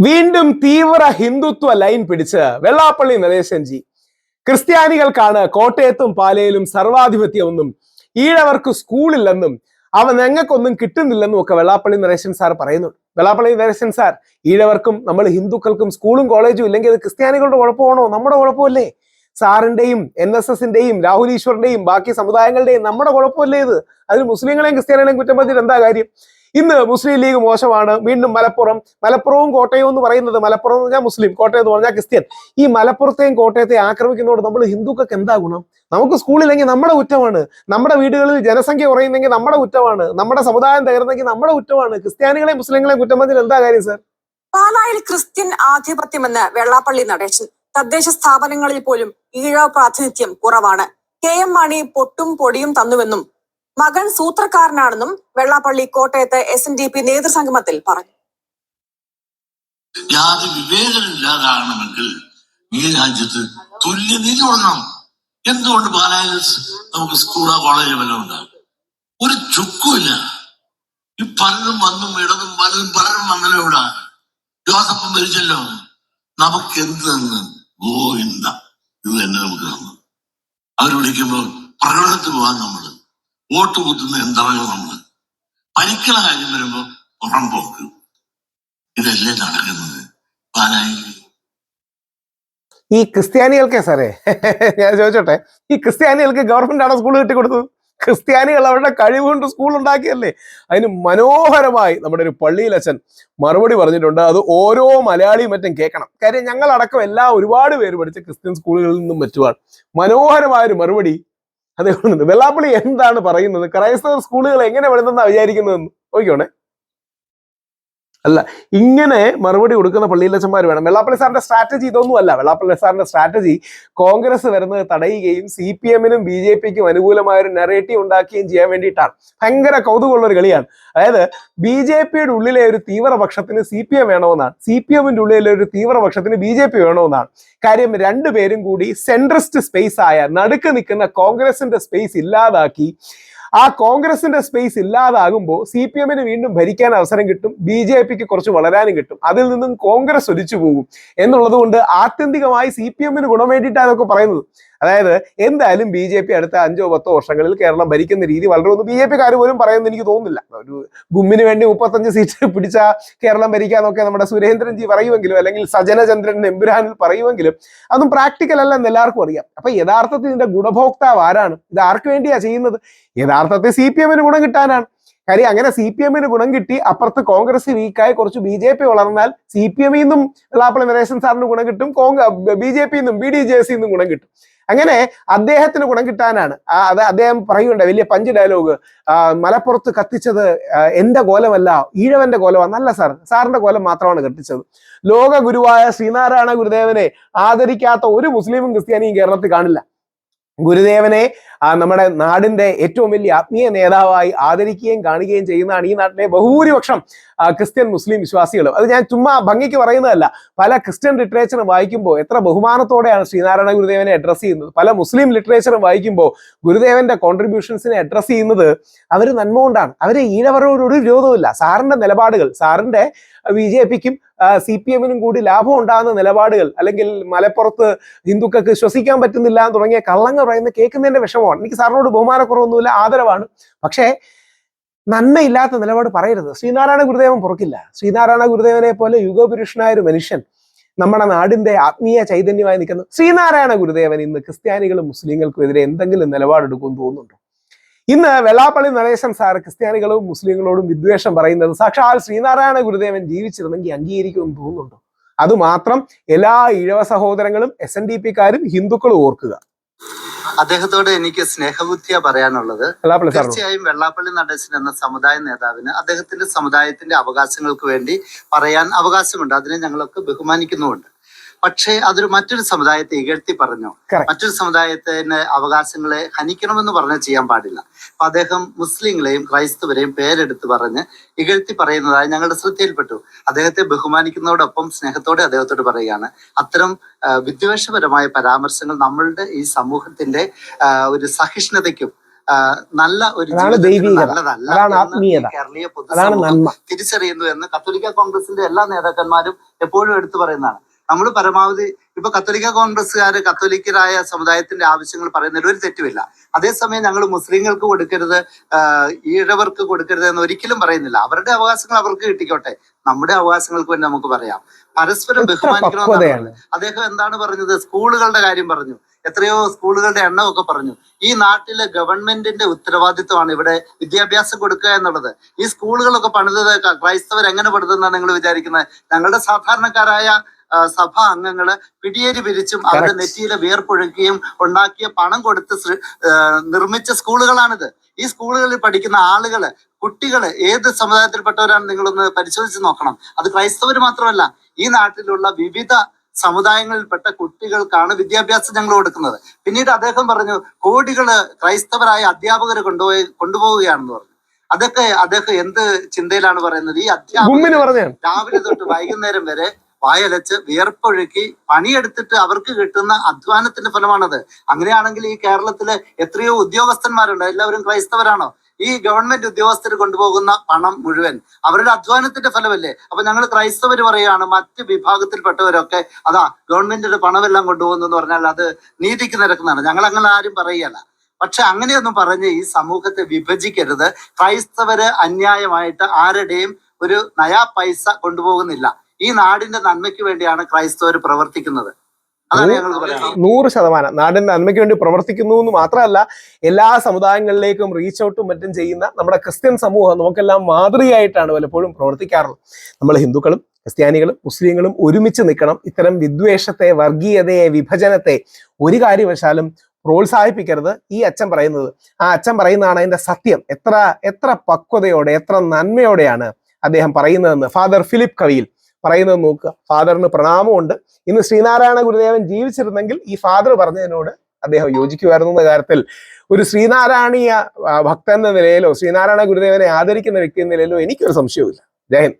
വീണ്ടും തീവ്ര ഹിന്ദുത്വ ലൈൻ പിടിച്ച് വെള്ളാപ്പള്ളി നടേശൻജി ക്രിസ്ത്യാനികൾക്കാണ് കോട്ടയത്തും പാലയിലും സർവാധിപത്യമെന്നും ഈഴവർക്ക് സ്കൂളില്ലെന്നും അവ ഞങ്ങൾക്കൊന്നും കിട്ടുന്നില്ലെന്നും ഒക്കെ വെള്ളാപ്പള്ളി നരേശൻ സാർ പറയുന്നുണ്ട്. വെള്ളാപ്പള്ളി നരേശൻ സാർ, ഈഴവർക്കും നമ്മൾ ഹിന്ദുക്കൾക്കും സ്കൂളും കോളേജും ഇല്ലെങ്കിൽ അത് ക്രിസ്ത്യാനികളുടെ കുഴപ്പമാണോ? നമ്മുടെ കുഴപ്പമല്ലേ? സാറിന്റെയും NSSന്റെയും രാഹുൽ ഈശ്വറിന്റെയും ബാക്കി സമുദായങ്ങളുടെയും നമ്മുടെ കുഴപ്പമല്ലേ ഇത്? അതിൽ മുസ്ലിങ്ങളെയും ക്രിസ്ത്യാനികളെയും കുറ്റം പറഞ്ഞിട്ട് എന്താ കാര്യം? ഇന്ന് മുസ്ലിം ലീഗ് മോശമാണ്, വീണ്ടും മലപ്പുറവും കോട്ടയവും എന്ന് പറയുന്നത്, മലപ്പുറം എന്ന് പറഞ്ഞാൽ മുസ്ലിം, കോട്ടയം എന്ന് പറഞ്ഞാൽ ക്രിസ്ത്യൻ. ഈ മലപ്പുറത്തെയും കോട്ടയത്തെയും ആക്രമിക്കുന്നതോട് നമ്മൾ ഹിന്ദുക്കൾക്ക് എന്താ ഗുണം? നമുക്ക് സ്കൂളില്ലെങ്കിൽ നമ്മുടെ കുറ്റമാണ്, നമ്മുടെ വീടുകളിൽ ജനസംഖ്യ കുറയുന്നെങ്കിൽ നമ്മുടെ കുറ്റമാണ്, നമ്മുടെ സമുദായം തകർന്നെങ്കിൽ നമ്മുടെ കുറ്റമാണ്. ക്രിസ്ത്യാനികളെയും മുസ്ലിങ്ങളെയും കുറ്റം പറഞ്ഞാൽ എന്താ കാര്യം സാർ? പാലായിൽ ക്രിസ്ത്യൻ ആധിപത്യമെന്ന് വെള്ളാപ്പള്ളി നടേശൻ. തദ്ദേശ സ്ഥാപനങ്ങളിൽ പോലും ഈഴവ പ്രാതിനിധ്യം കുറവാണ്. KM മാണി പൊട്ടും പൊടിയും തന്നുവെന്നും മകൻ സൂത്രക്കാരനാണെന്നും വെള്ളാപ്പള്ളി കോട്ടയത്ത് SNDP നേതൃസംഗമത്തിൽ പറഞ്ഞു. ജാതി വിവേചനമില്ലാതാകണമെങ്കിൽ ഈ രാജ്യത്ത് തുല്യനീതി കൊടുക്കണം. എന്തുകൊണ്ട് പാലായിൽ നമുക്ക് സ്കൂളോ കോളേജോ വല്ലതും ഉണ്ടാകും? ഒരു ചുക്കുമില്ല. ഈ പലരും വന്നും ഇടതും പലരും വന്നല്ലോ. ഇവിടെ ജോസഫും ഭരിച്ചല്ലോ. നമുക്ക് എന്ത് തന്ന്? ഗോവിന്ദ ഇത് തന്നെ നമുക്ക് തന്നു. അവർ വിളിക്കുമ്പോൾ പ്രകടനത്തിൽ പോകാൻ നമ്മള്, വോട്ട് കുത്തുന്ന എന്താണോ നമ്മള്, പരിക്കുള്ള കാര്യം വരുമ്പോ പുറംപോക്ക്. ഇതല്ലേ നടക്കുന്നത് പാലായിൽ? ഈ ക്രിസ്ത്യാനികൾക്കേ സാറേ, ഞാൻ ചോദിച്ചോട്ടെ, ഈ ക്രിസ്ത്യാനികൾക്ക് ഗവൺമെന്റ് ആണോ സ്കൂൾ കിട്ടിക്കൊടുത്തത്? ക്രിസ്ത്യാനികൾ അവരുടെ കഴിവുകൊണ്ട് സ്കൂൾ ഉണ്ടാക്കിയല്ലേ? അതിന് മനോഹരമായി നമ്മുടെ ഒരു പള്ളിയിലച്ഛൻ മറുപടി പറഞ്ഞിട്ടുണ്ട്. അത് ഓരോ മലയാളിയും മറ്റും കേൾക്കണം. കാര്യം ഞങ്ങളടക്കം ഒരുപാട് പേര് പഠിച്ച ക്രിസ്ത്യൻ സ്കൂളുകളിൽ നിന്നും പറ്റുവാണ്. മനോഹരമായൊരു മറുപടി അതേകൊണ്ട് വെള്ളാപ്പള്ളി എന്താണ് പറയുന്നത്? ക്രൈസ്തവ സ്കൂളുകൾ എങ്ങനെ വരുന്നെന്നാണ് വിചാരിക്കുന്നതെന്ന് നോക്കിക്കോണേ. അല്ല, ഇങ്ങനെ മറുപടി കൊടുക്കുന്ന പള്ളിയിലച്ചന്മാർ വേണം. വെള്ളാപ്പള്ളി സാറിന്റെ സ്ട്രാറ്റജി ഇതൊന്നും അല്ല. വെള്ളാപ്പള്ളി സാറിന്റെ സ്ട്രാറ്റജി കോൺഗ്രസ് വരുന്നത് തടയുകയും CPM-നും BJP-ക്കും അനുകൂലമായ ഒരു നെറേറ്റീവ് ഉണ്ടാക്കുകയും ചെയ്യാൻ വേണ്ടിയിട്ടാണ്. ഭയങ്കര കൗതുകമുള്ള ഒരു കളിയാണ്. അതായത് BJP-യുടെ ഉള്ളിലെ ഒരു തീവ്രപക്ഷത്തിന് CPM വേണമെന്നാണ്, CPM-ന്റെ ഉള്ളിലെ ഒരു തീവ്രപക്ഷത്തിന് BJP വേണമെന്നാണ്. കാര്യം രണ്ടുപേരും കൂടി സെൻട്രിസ്റ്റ് സ്പേസ് ആയ നടുക്ക് നിൽക്കുന്ന കോൺഗ്രസിന്റെ സ്പേസ് ഇല്ലാതാക്കി. ആ കോൺഗ്രസിന്റെ സ്പേസ് ഇല്ലാതാകുമ്പോൾ CPM-ന് വീണ്ടും ഭരിക്കാൻ അവസരം കിട്ടും, BJP-ക്ക് കുറച്ച് വളരാനും കിട്ടും. അതിൽ നിന്നും കോൺഗ്രസ് ഒലിച്ചു പോകും എന്നുള്ളത് കൊണ്ട് ആത്യന്തികമായി CPM-ന് ഗുണം വേണ്ടിയിട്ടാണ് അതൊക്കെ പറയുന്നത്. അതായത് എന്തായാലും BJP അടുത്ത 5-10 വർഷങ്ങളിൽ കേരളം ഭരിക്കുന്ന രീതി വളരുമെന്ന് BJP-ക്കാർ പോലും പറയുമെന്ന് എനിക്ക് തോന്നുന്നില്ല. ഒരു ഗുമ്മിന് വേണ്ടി 35 സീറ്റ് പിടിച്ച കേരളം ഭരിക്കാന്നൊക്കെ നമ്മുടെ സുരേന്ദ്രൻജി പറയുമെങ്കിലും, അല്ലെങ്കിൽ സജനചന്ദ്രൻ എമ്പുരാനിൽ പറയുമെങ്കിലും, അതൊന്നും പ്രാക്ടിക്കൽ അല്ല എന്ന് എല്ലാവർക്കും അറിയാം. അപ്പൊ യഥാർത്ഥത്തിൽ ഇതിന്റെ ഗുണഭോക്താവ് ആരാണ്? ഇത് ആർക്ക് വേണ്ടിയാ ചെയ്യുന്നത്? യഥാർത്ഥത്തിൽ CPM-ന് ഗുണം കിട്ടാനാണ്. കാര്യം അങ്ങനെ CPM-ന് ഗുണം കിട്ടി, അപ്പുറത്ത് കോൺഗ്രസ് വീക്കായി കുറച്ച് BJP വളർന്നാൽ CPM-ൽ നിന്നും വെള്ളാപ്പള്ളി നരേശൻ സാറിന് ഗുണം കിട്ടും, BJP-യിൽ നിന്നും BDJS-ൽ നിന്നും ഗുണം കിട്ടും. അങ്ങനെ അദ്ദേഹത്തിന് ഗുണം കിട്ടാനാണ്. അത് അദ്ദേഹം പറയുന്നുണ്ട്, വലിയ പഞ്ച് ഡയലോഗ്, മലപ്പുറത്ത് കത്തിച്ചത് എന്റെ കോലമല്ല, ഈഴവന്റെ കോലമാണ്. നല്ല സാറിന്റെ കോലം മാത്രമാണ് കത്തിച്ചത്. ലോക ഗുരുവായ ശ്രീനാരായണ ഗുരുദേവനെ ആദരിക്കാത്ത ഒരു മുസ്ലിമും ക്രിസ്ത്യാനിയും കേരളത്തിൽ കാണില്ല. ഗുരുദേവനെ നമ്മുടെ നാടിന്റെ ഏറ്റവും വലിയ ആത്മീയ നേതാവായി ആദരിക്കുകയും കാണുകയും ചെയ്യുന്നതാണ് ഈ നാട്ടിലെ ബഹുഭൂരിപക്ഷം ക്രിസ്ത്യൻ മുസ്ലിം വിശ്വാസികളും. അത് ഞാൻ ചുമ്മാ ഭംഗിക്ക് പറയുന്നതല്ല. പല ക്രിസ്ത്യൻ ലിറ്ററേച്ചറും വായിക്കുമ്പോൾ എത്ര ബഹുമാനത്തോടെയാണ് ശ്രീനാരായണ ഗുരുദേവനെ അഡ്രസ്സ് ചെയ്യുന്നത്. പല മുസ്ലിം ലിറ്ററേച്ചറും വായിക്കുമ്പോൾ ഗുരുദേവന്റെ കോൺട്രിബ്യൂഷൻസിനെ അഡ്രസ്സ് ചെയ്യുന്നത് അവർ നന്മ കൊണ്ടാണ്. അവര് ഈഴവരോട് ഒരു വിരോധമില്ല. സാറിന്റെ നിലപാടുകൾ, സാറിന്റെ BJP-ക്കും CPM-നും കൂടി ലാഭം ഉണ്ടാകുന്ന നിലപാടുകൾ, അല്ലെങ്കിൽ മലപ്പുറത്ത് ഹിന്ദുക്കൾക്ക് ശ്വസിക്കാൻ പറ്റുന്നില്ല എന്ന് തുടങ്ങിയ കള്ളങ്ങൾ പറയുന്ന കേൾക്കുന്നതിന്റെ വിഷമമാണ്. എനിക്ക് സാറിനോട് ബഹുമാനക്കുറവൊന്നുമില്ല, ആദരവാണ്. പക്ഷേ നന്മയില്ലാത്ത നിലപാട് പറയരുത്. ശ്രീനാരായണ ഗുരുദേവൻ പൊറുക്കില്ല. ശ്രീനാരായണ ഗുരുദേവനെ പോലെ യുഗപുരുഷനായ ഒരു മനുഷ്യൻ, നമ്മുടെ നാടിന്റെ ആത്മീയ ചൈതന്യമായി നിൽക്കുന്ന ശ്രീനാരായണ ഗുരുദേവൻ ഇന്ന് ക്രിസ്ത്യാനികളും മുസ്ലിങ്ങൾക്കും എതിരെ എന്തെങ്കിലും നിലപാടെടുക്കുമെന്ന് തോന്നുന്നുണ്ടോ? ഇന്ന് വെള്ളാപ്പള്ളി നടേശൻ സാർ ക്രിസ്ത്യാനികളും മുസ്ലിങ്ങളോടും വിദ്വേഷം പറയുന്നത് സാക്ഷാൽ ശ്രീനാരായണ ഗുരുദേവൻ ജീവിച്ചിരുന്നെങ്കിൽ അംഗീകരിക്കുമെന്ന് തോന്നുന്നുണ്ടോ? അതുമാത്രം എല്ലാ ഈഴവ സഹോദരങ്ങളും SNDP-ക്കാരും ഹിന്ദുക്കളും ഓർക്കുക. അദ്ദേഹത്തോട് എനിക്ക് സ്നേഹബുദ്ധിയാ പറയാനുള്ളത്. തീർച്ചയായും വെള്ളാപ്പള്ളി നടേശൻ എന്ന സമുദായ നേതാവിന് അദ്ദേഹത്തിന്റെ സമുദായത്തിന്റെ അവകാശങ്ങൾക്ക് വേണ്ടി പറയാൻ അവകാശമുണ്ട്. അതിനെ ഞങ്ങളൊക്കെ ബഹുമാനിക്കുന്നുമുണ്ട്. പക്ഷേ അതൊരു മറ്റൊരു സമുദായത്തെ ഇകഴ്ത്തി പറഞ്ഞോ, മറ്റൊരു സമുദായത്തിന്റെ അവകാശങ്ങളെ ഹനിക്കണമെന്ന് പറഞ്ഞ് ചെയ്യാൻ പാടില്ല. അപ്പൊ അദ്ദേഹം മുസ്ലിങ്ങളെയും ക്രൈസ്തവരെയും പേരെടുത്ത് പറഞ്ഞ് ഇകഴ്ത്തി പറയുന്നതായി ഞങ്ങളുടെ ശ്രദ്ധയിൽപ്പെട്ടു. അദ്ദേഹത്തെ ബഹുമാനിക്കുന്നതോടൊപ്പം സ്നേഹത്തോടെ അദ്ദേഹത്തോട് പറയുകയാണ്, അത്തരം വിദ്വേഷപരമായ പരാമർശങ്ങൾ നമ്മളുടെ ഈ സമൂഹത്തിന്റെ ഒരു സഹിഷ്ണുതയ്ക്കും നല്ല ഒരു അതാണ് ജീവിതത്തിന് ദൈവീകത, നല്ലതല്ല അതാണ് എന്ന് ആത്മീയത, കേരളീയ അതാണ് പൊതുസമൂഹം നന്മ. തിരിച്ചറിയുന്നു എന്ന് കത്തോലിക്ക കോൺഗ്രസിന്റെ എല്ലാ നേതാക്കന്മാരും എപ്പോഴും എടുത്തു പറയുന്നതാണ്. നമ്മൾ പരമാവധി ഇപ്പൊ കത്തോലിക്ക കോൺഗ്രസ്സുകാര് കത്തോലിക്കരായ സമുദായത്തിന്റെ ആവശ്യങ്ങൾ പറയുന്നതിൽ ഒരു തെറ്റുമില്ല. അതേസമയം ഞങ്ങൾ മുസ്ലിങ്ങൾക്ക് കൊടുക്കരുത്, ഈഴവർക്ക് കൊടുക്കരുത് എന്ന് ഒരിക്കലും പറയുന്നില്ല. അവരുടെ അവകാശങ്ങൾ അവർക്ക് കിട്ടിക്കോട്ടെ, നമ്മുടെ അവകാശങ്ങൾക്ക് വേണ്ടി നമുക്ക് പറയാം. പരസ്പരം ബഹുമാനിക്കണമെന്നാണ്. അദ്ദേഹം എന്താണ് പറഞ്ഞത്? സ്കൂളുകളുടെ കാര്യം പറഞ്ഞു, എത്രയോ സ്കൂളുകളുടെ എണ്ണമൊക്കെ പറഞ്ഞു. ഈ നാട്ടിലെ ഗവൺമെന്റിന്റെ ഉത്തരവാദിത്വമാണ് ഇവിടെ വിദ്യാഭ്യാസം കൊടുക്കുക എന്നുള്ളത്. ഈ സ്കൂളുകളൊക്കെ പണിതത് ക്രൈസ്തവർ എങ്ങനെ പണിതെന്നാണ് നിങ്ങൾ വിചാരിക്കുന്നത്? ഞങ്ങളുടെ സാധാരണക്കാരായ സഭാ അംഗങ്ങള് പിടിയേരി പിരിച്ചും അവരുടെ നെറ്റിയിലെ വിയർപ്പൊഴുക്കുകയും ഉണ്ടാക്കിയ പണം കൊടുത്ത് നിർമ്മിച്ച സ്കൂളുകളാണിത്. ഈ സ്കൂളുകളിൽ പഠിക്കുന്ന ആളുകള്, കുട്ടികള് ഏത് സമുദായത്തിൽപ്പെട്ടവരാണ് നിങ്ങളൊന്ന് പരിശോധിച്ച് നോക്കണം. അത് ക്രൈസ്തവർ മാത്രമല്ല, ഈ നാട്ടിലുള്ള വിവിധ സമുദായങ്ങളിൽപ്പെട്ട കുട്ടികൾക്കാണ് വിദ്യാഭ്യാസം ഞങ്ങൾ കൊടുക്കുന്നത്. പിന്നീട് അദ്ദേഹം പറഞ്ഞു കോടികള് ക്രൈസ്തവരായ അധ്യാപകരെ കൊണ്ടുപോവുകയാണെന്ന് പറഞ്ഞു. അദ്ദേഹം എന്ത് ചിന്തയിലാണ് പറയുന്നത്? ഈ അധ്യാപകർ രാവിലെ തൊട്ട് വൈകുന്നേരം വരെ വായലച്ച് വിയർപ്പൊഴുക്കി പണിയെടുത്തിട്ട് അവർക്ക് കിട്ടുന്ന അധ്വാനത്തിന്റെ ഫലമാണത്. അങ്ങനെയാണെങ്കിൽ ഈ കേരളത്തിലെ എത്രയോ ഉദ്യോഗസ്ഥന്മാരുണ്ട്, എല്ലാവരും ക്രൈസ്തവരാണോ? ഈ ഗവൺമെന്റ് ഉദ്യോഗസ്ഥർ കൊണ്ടുപോകുന്ന പണം മുഴുവൻ അവരുടെ അധ്വാനത്തിന്റെ ഫലമല്ലേ? അപ്പൊ ഞങ്ങൾ ക്രൈസ്തവർ പറയുകയാണ് മറ്റ് വിഭാഗത്തിൽപ്പെട്ടവരൊക്കെ അതാ ഗവൺമെന്റിന്റെ പണമെല്ലാം കൊണ്ടുപോകുന്നു എന്ന് പറഞ്ഞാൽ അത് നീതിക്ക് നിരക്കുന്നതാണ്. ഞങ്ങൾ അങ്ങനെ ആരും പറയുകയല്ല. പക്ഷെ അങ്ങനെയൊന്നും പറഞ്ഞ് ഈ സമൂഹത്തെ വിഭജിക്കരുത്. ക്രൈസ്തവര് അന്യായമായിട്ട് ആരുടെയും ഒരു നയാ പൈസ കൊണ്ടുപോകുന്നില്ല. ഈ നാടിന്റെ നന്മയ്ക്ക് വേണ്ടിയാണ് ക്രൈസ്തവർ പ്രവർത്തിക്കുന്നത്. അതാണ് ഞങ്ങൾക്ക് പറയാം. 100% നാടിന്റെ നന്മയ്ക്ക് വേണ്ടി പ്രവർത്തിക്കുന്നു എന്ന് മാത്രമല്ല, എല്ലാ സമുദായങ്ങളിലേക്കും റീച്ച് ഔട്ടും മറ്റും ചെയ്യുന്ന നമ്മുടെ ക്രിസ്ത്യൻ സമൂഹം നമുക്കെല്ലാം മാതൃകയായിട്ടാണ് പലപ്പോഴും പ്രവർത്തിക്കാറുള്ളത്. നമ്മൾ ഹിന്ദുക്കളും ക്രിസ്ത്യാനികളും മുസ്ലിങ്ങളും ഒരുമിച്ച് നിൽക്കണം. ഇത്തരം വിദ്വേഷത്തെ, വർഗീയതയെ, വിഭജനത്തെ ഒരു കാര്യവശാലും പ്രോത്സാഹിപ്പിക്കരുത്. ഈ അച്ഛൻ പറയുന്നത്, ആ അച്ഛൻ പറയുന്നതാണ് അതിന്റെ സത്യം. എത്ര പക്വതയോടെ, എത്ര നന്മയോടെയാണ് അദ്ദേഹം പറയുന്നതെന്ന് ഫാദർ ഫിലിപ്പ് കവിയിൽ പറയുന്നത് നോക്കുക. ഫാദറിന് പ്രണാമമുണ്ട്. ഇന്ന് ശ്രീനാരായണ ഗുരുദേവൻ ജീവിച്ചിരുന്നെങ്കിൽ ഈ ഫാദർ പറഞ്ഞതിനോട് അദ്ദേഹം യോജിക്കുമായിരുന്നു എന്ന കാര്യത്തിൽ ഒരു ശ്രീനാരായണീയ ഭക്തൻ എന്ന നിലയിലോ ശ്രീനാരായണ ഗുരുദേവനെ ആദരിക്കുന്ന വ്യക്തി എന്ന നിലയിലോ എനിക്കൊരു സംശയവുമില്ല. ജയ് ഹിന്ദ്.